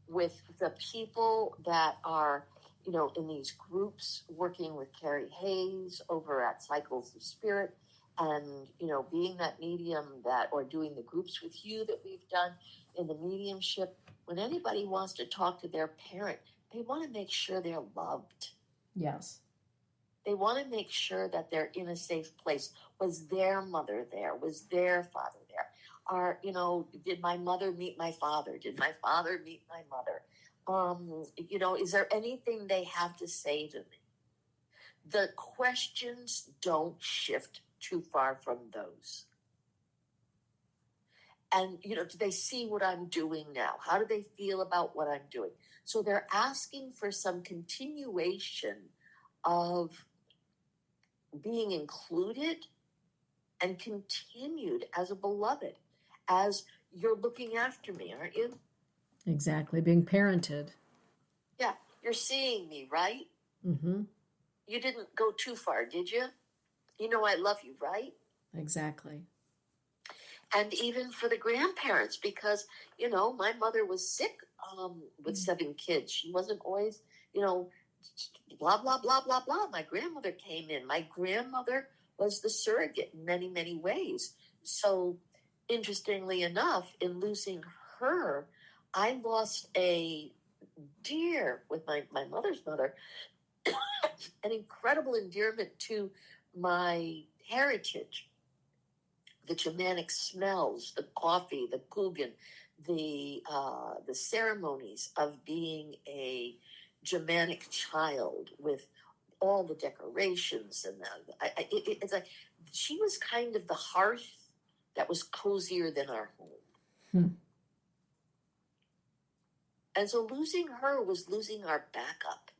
with the people that are, in these groups, working with Carrie Hayes over at Cycles of Spirit, and, being that medium or doing the groups with you that we've done in the mediumship, when anybody wants to talk to their parent, they want to make sure they're loved. yes. They want to make sure that they're in a safe place. Was their mother there? Was their father there? Did my mother meet my father? Did my father meet my mother? Is there anything they have to say to me? The questions don't shift too far from those. And, do they see what I'm doing now? How do they feel about what I'm doing? So they're asking for some continuation of being included and continued as a beloved, as you're looking after me, aren't you? Exactly, being parented. Yeah, you're seeing me, right? Mm-hmm. You didn't go too far, did you? You know I love you, right? Exactly. And even for the grandparents, because, my mother was sick with 7 kids. She wasn't always, you know, blah, blah, blah, blah, blah. My grandmother came in. My grandmother was the surrogate in many, many ways. So, interestingly enough, in losing her, I lost a dear, with my mother's mother, an incredible endearment to my heritage, the Germanic smells, the coffee, the kuchen, the ceremonies of being a Germanic child with all the decorations and it's like she was kind of the hearth that was cozier than our home. And so losing her was losing our backup.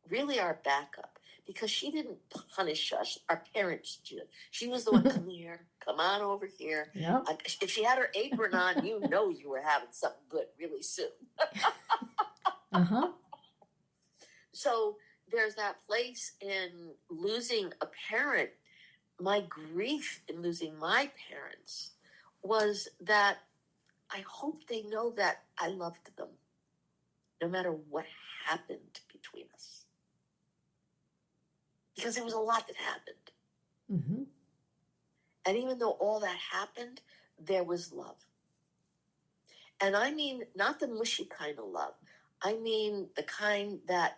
Really our backup. Because she didn't punish us. Our parents did. She was the one, come here, come on over here. Yep. If she had her apron on, you were having something good really soon. Uh-huh. So there's that place in losing a parent. My grief in losing my parents was that I hope they know that I loved them, no matter what happened between us. Because there was a lot that happened. Mm-hmm. And even though all that happened, there was love. And I mean, not the mushy kind of love. I mean the kind that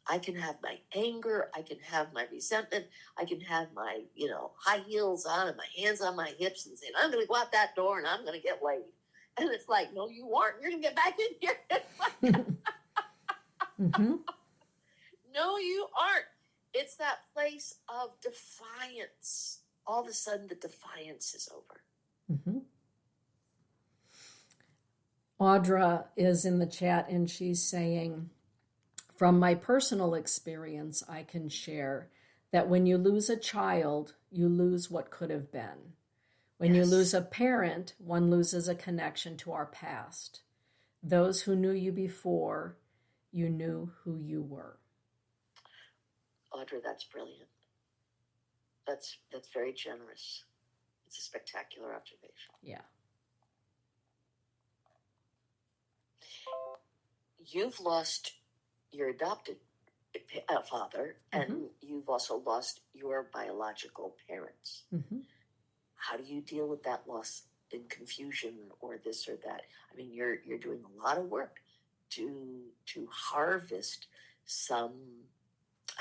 I can have my anger, I can have my resentment, I can have my, high heels on and my hands on my hips and saying, I'm going to go out that door and I'm going to get laid. And it's like, no, you aren't. You're going to get back in here. Mm-hmm. No, you aren't. It's that place of defiance. All of a sudden, the defiance is over. Mm-hmm. Audra is in the chat and she's saying, from my personal experience, I can share that when you lose a child, you lose what could have been. When you lose a parent, one loses a connection to our past. Those who knew you before, you knew who you were. Audra, that's brilliant. That's very generous. It's a spectacular observation. Yeah. You've lost your adopted father, and you've also lost your biological parents. Mm-hmm. How do you deal with that loss and confusion or this or that? I mean, you're doing a lot of work to harvest some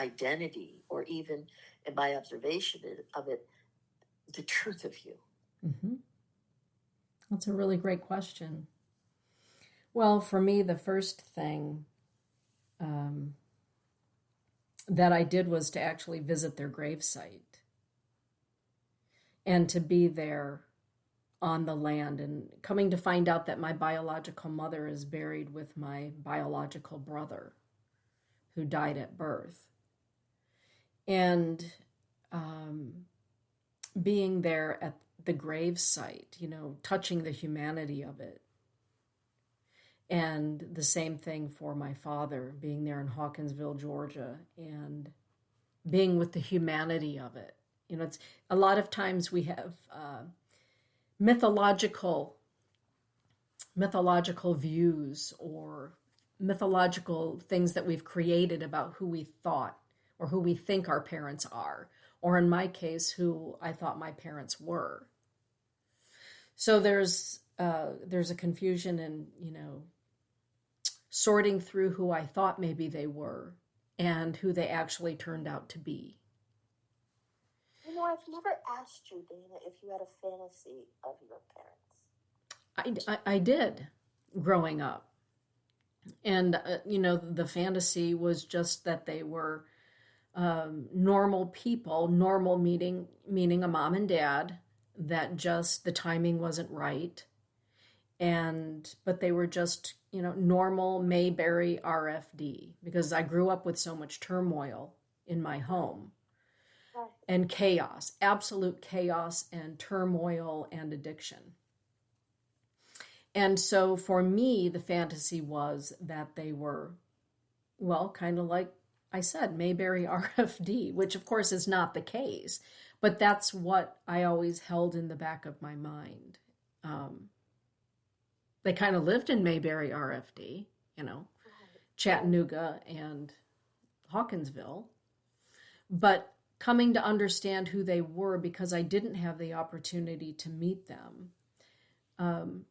identity, or even, in my observation of it, the truth of you. Mm-hmm. That's a really great question. Well, for me, the first thing that I did was to actually visit their gravesite and to be there on the land, and coming to find out that my biological mother is buried with my biological brother who died at birth. And being there at the gravesite, touching the humanity of it. And the same thing for my father, being there in Hawkinsville, Georgia, and being with the humanity of it. It's a lot of times we have mythological views or mythological things that we've created about who we thought or who we think our parents are, or in my case, who I thought my parents were. So there's a confusion in, sorting through who I thought maybe they were and who they actually turned out to be. I've never asked you, Dana, if you had a fantasy of your parents. I did growing up. And, the fantasy was just that they were normal people, normal meaning a mom and dad, that just the timing wasn't right. But they were just, normal Mayberry RFD, because I grew up with so much turmoil in my home. Right. And chaos, absolute chaos and turmoil and addiction. And so for me, the fantasy was that they were, well, kind of like I said Mayberry RFD, which of course is not the case, but that's what I always held in the back of my mind. Um, they kind of lived in Mayberry RFD, you know, Chattanooga and Hawkinsville, but coming to understand who they were because I didn't have the opportunity to meet them,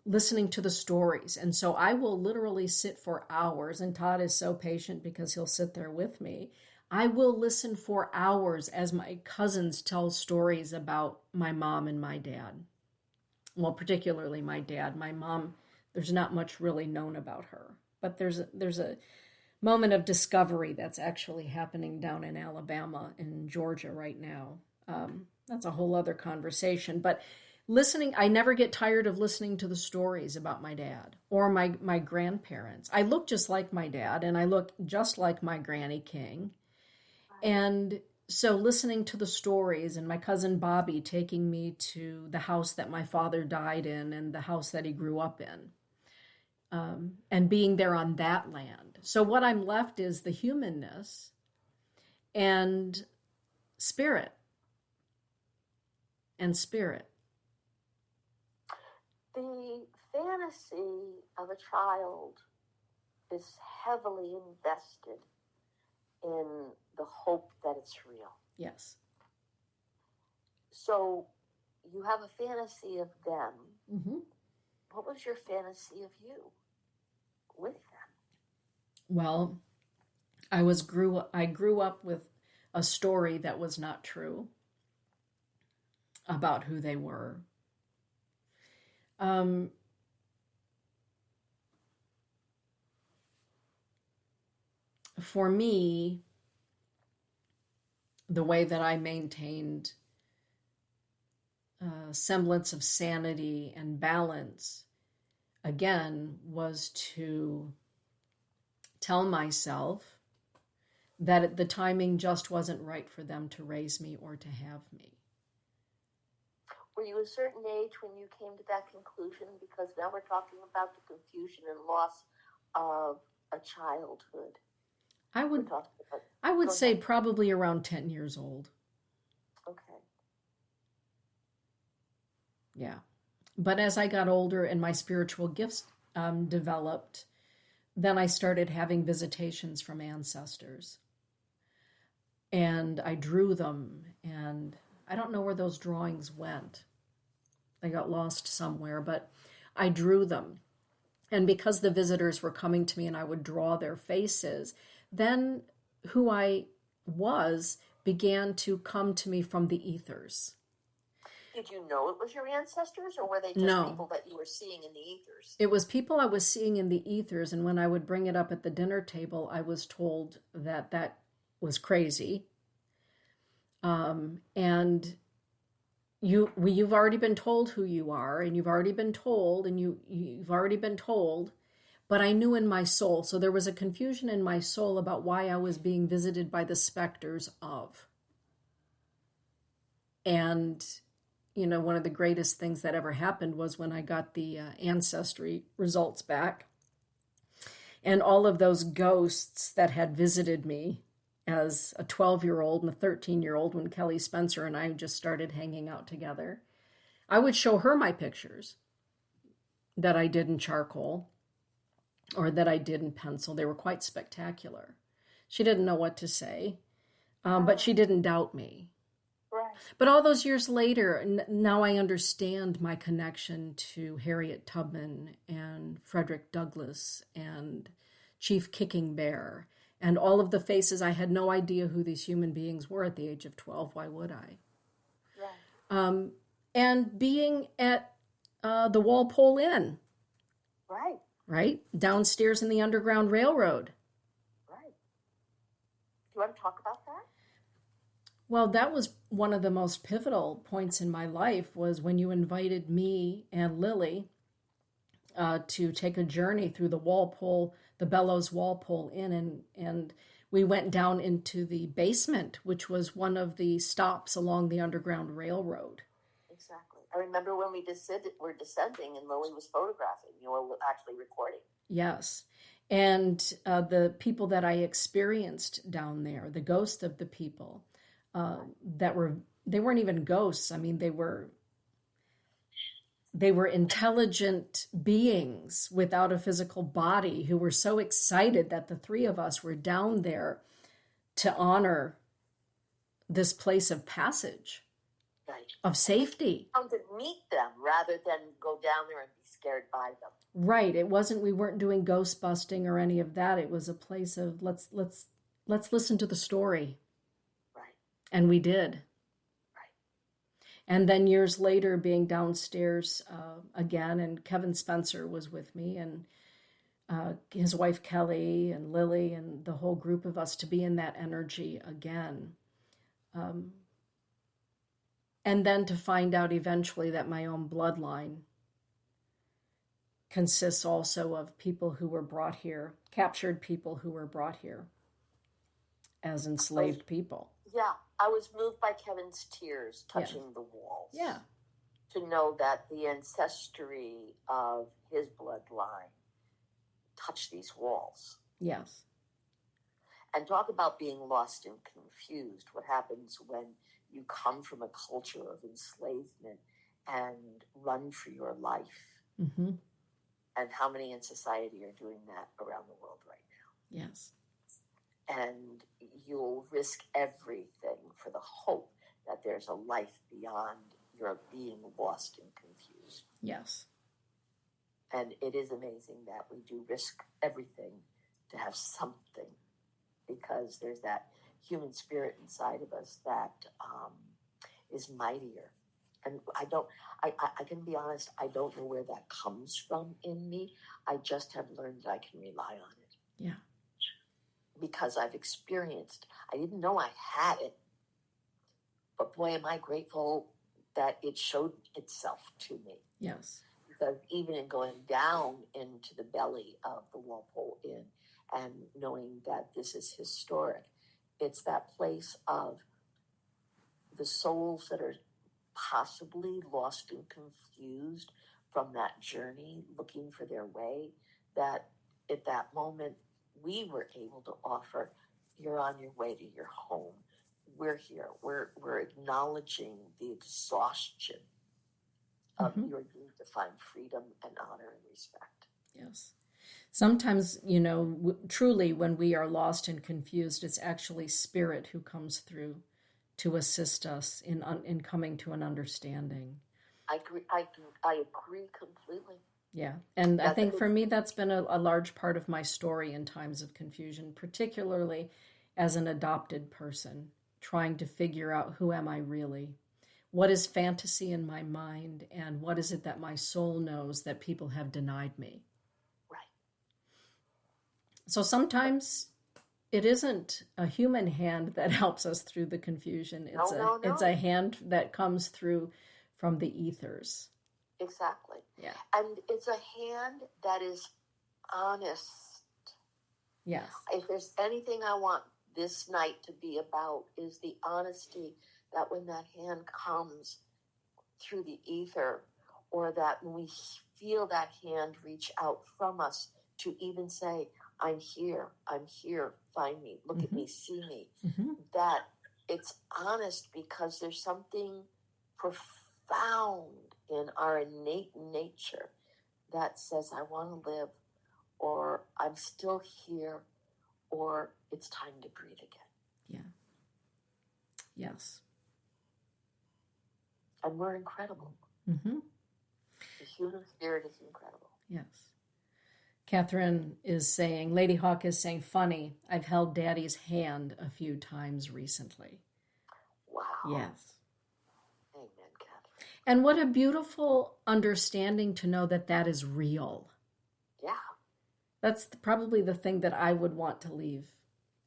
listening to the stories. And so I will literally sit for hours, and Todd is so patient because he'll sit there with me. I will listen for hours as my cousins tell stories about my mom and my dad. Well, particularly my dad. My mom, there's not much really known about her, but there's a moment of discovery that's actually happening down in Alabama and Georgia right now. That's a whole other conversation. But listening, I never get tired of listening to the stories about my dad or my grandparents. I look just like my dad, and I look just like my Granny King. And so listening to the stories, and my cousin Bobby taking me to the house that my father died in and the house that he grew up in, and being there on that land. So what I'm left is the humanness and spirit. And spirit. The fantasy of a child is heavily invested in the hope that it's real. Yes. So you have a fantasy of them. Mm-hmm. What was your fantasy of you with them? Well, I grew up with a story that was not true about who they were. For me, the way that I maintained a semblance of sanity and balance, again, was to tell myself that the timing just wasn't right for them to raise me or to have me. Were you a certain age when you came to that conclusion? Because now we're talking about the confusion and loss of a childhood. I would say probably around 10 years old. Okay. Yeah. But as I got older and my spiritual gifts developed, then I started having visitations from ancestors. And I drew them, and I don't know where those drawings went. They got lost somewhere, but I drew them. And because the visitors were coming to me and I would draw their faces, then who I was began to come to me from the ethers. Did you know it was your ancestors, or were they just people that you were seeing in the ethers? It was people I was seeing in the ethers, and when I would bring it up at the dinner table, I was told that was crazy. And you've already been told who you are, and you've already been told, and you've already been told, but I knew in my soul. So there was a confusion in my soul about why I was being visited by the specters of. And, you know, one of the greatest things that ever happened was when I got the ancestry results back. And all of those ghosts that had visited me as a 12-year-old and a 13-year-old when Kelly Spencer and I just started hanging out together, I would show her my pictures that I did in charcoal or that I did in pencil. They were quite spectacular. She didn't know what to say, but she didn't doubt me. Right. But all those years later, now I understand my connection to Harriet Tubman and Frederick Douglass and Chief Kicking Bear and all of the faces. I had no idea who these human beings were at the age of 12. Why would I? Right. And being at the Walpole Inn. Right. Right? Downstairs in the Underground Railroad. Right. Do you want to talk about that? Well, that was one of the most pivotal points in my life, was when you invited me and Lily to take a journey through the Bellows Walpole Inn, and we went down into the basement, which was one of the stops along the Underground Railroad. Exactly. I remember when were descending and Lily was photographing. You were actually recording. Yes. And the people that I experienced down there, the ghosts of the people they weren't even ghosts. I mean, they were intelligent beings without a physical body who were so excited that the three of us were down there to honor this place of passage, Right. of safety. Come to meet them rather than go down there and be scared by them. Right. We weren't doing ghost busting or any of that. It was a place of let's listen to the story. Right. And we did. Right. And then years later, being downstairs again, and Kevin Spencer was with me, and his wife Kelly and Lily and the whole group of us, to be in that energy again. And then to find out eventually that my own bloodline consists also of people who were brought here, captured people who were brought here as enslaved people. Yeah, I was moved by Kevin's tears touching the walls. Yeah. To know that the ancestry of his bloodline touched these walls. Yes. And talk about being lost and confused. What happens when you come from a culture of enslavement and run for your life? Mm-hmm. And how many in society are doing that around the world right now? Yes. And you'll risk everything for the hope that there's a life beyond your being lost and confused. Yes. And it is amazing that we do risk everything to have something, because there's that human spirit inside of us that is mightier. And I can be honest, I don't know where that comes from in me. I just have learned that I can rely on it. Yeah. Because I've experienced, I didn't know I had it, but boy, am I grateful that it showed itself to me. Yes. Because even in going down into the belly of the Walpole Inn and knowing that this is historic, it's that place of the souls that are possibly lost and confused from that journey, looking for their way, that at that moment we were able to offer, you're on your way to your home. We're here. We're acknowledging the exhaustion of your need to find freedom and honor and respect. Yes. Sometimes, truly when we are lost and confused, it's actually spirit who comes through to assist us in coming to an understanding. I agree completely. Yeah. And I think for me, that's been a large part of my story in times of confusion, particularly as an adopted person, trying to figure out who am I really? What is fantasy in my mind? And what is it that my soul knows that people have denied me? Right. So sometimes it isn't a human hand that helps us through the confusion. It's a hand that comes through from the ethers. Exactly. Yeah. And it's a hand that is honest. Yes. If there's anything I want this night to be about, is the honesty that when that hand comes through the ether, or that when we feel that hand reach out from us to even say, I'm here, find me, look at me, see me, that it's honest, because there's something profound in our innate nature that says, I want to live, or I'm still here, or it's time to breathe again. Yeah. Yes. And we're incredible. Mm-hmm. The human spirit is incredible. Yes. Catherine is saying, Lady Hawk is saying, funny, I've held Daddy's hand a few times recently. Wow. Yes. Amen, Catherine. And what a beautiful understanding to know that that is real. Yeah. That's probably the thing that I would want to leave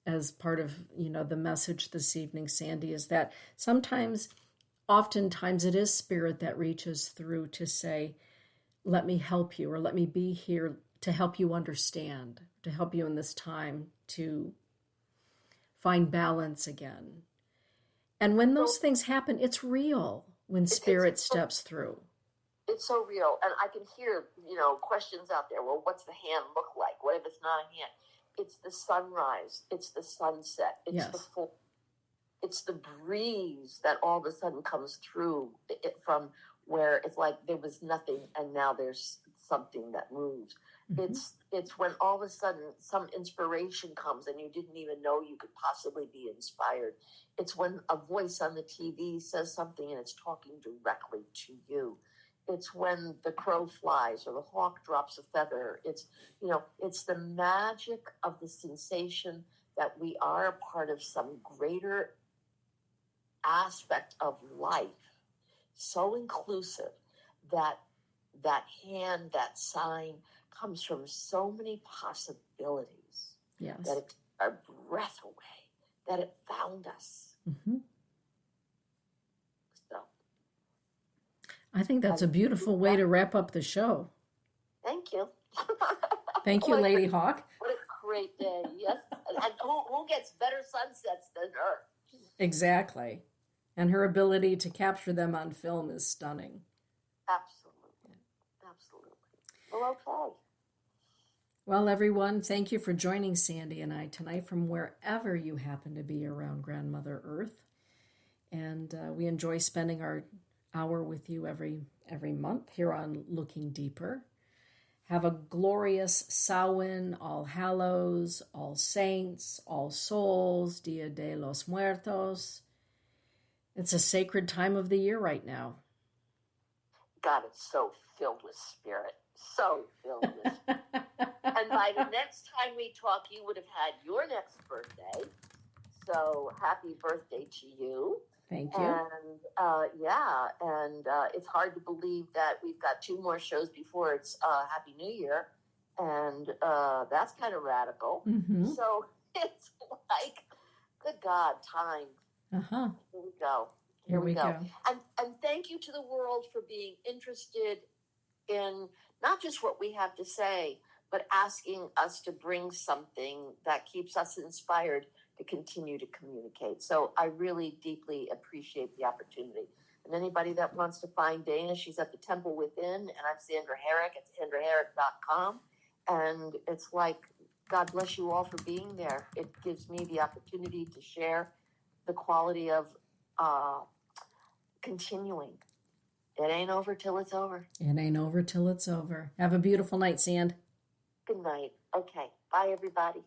as part of, the message this evening, Sandy, is that oftentimes it is spirit that reaches through to say, let me help you, or let me be here to help you understand, to help you in this time to find balance again. And when those things happen, it's real when spirit steps through. It's so real. And I can hear, questions out there. Well, what's the hand look like? What if it's not a hand? It's the sunrise. It's the sunset. It's the Yes. full. It's the breeze that all of a sudden comes through it from where it's like there was nothing and now there's something that moves. Mm-hmm. It's when all of a sudden some inspiration comes and you didn't even know you could possibly be inspired. It's when a voice on the TV says something and it's talking directly to you. It's when the crow flies or the hawk drops a feather. It's the magic of the sensation that we are a part of some greater aspect of life, so inclusive that hand, that sign comes from so many possibilities. Yes. That it took our breath away, that it found us. Mm-hmm. So I think that's a beautiful way to wrap up the show. thank you. Thank you, Lady Hawk. What a great day. Yes. And who gets better sunsets than her? Exactly. And her ability to capture them on film is stunning. Absolutely. Absolutely. Well, okay. Well, everyone, thank you for joining Sandy and I tonight from wherever you happen to be around Grandmother Earth. And we enjoy spending our hour with you every month here on Looking Deeper. Have a glorious Samhain, All Hallows, All Saints, All Souls, Dia de los Muertos. It's a sacred time of the year right now. God, it's so filled with spirit. So filled with spirit. And by the next time we talk, you would have had your next birthday. So happy birthday to you. Thank you. And it's hard to believe that we've got 2 more shows before it's Happy New Year. And that's kind of radical. Mm-hmm. So it's like, good God, time. Uh-huh. Here we go. Here we go. And thank you to the world for being interested in not just what we have to say, but asking us to bring something that keeps us inspired to continue to communicate. So I really deeply appreciate the opportunity. And anybody that wants to find Dana, she's at the Temple Within, and I'm Sandra Herrick at sandraherrick.com. And it's like, God bless you all for being there. It gives me the opportunity to share the quality of continuing. It ain't over till it's over. It ain't over till it's over. Have a beautiful night, Sand. Good night. Okay. Bye, everybody.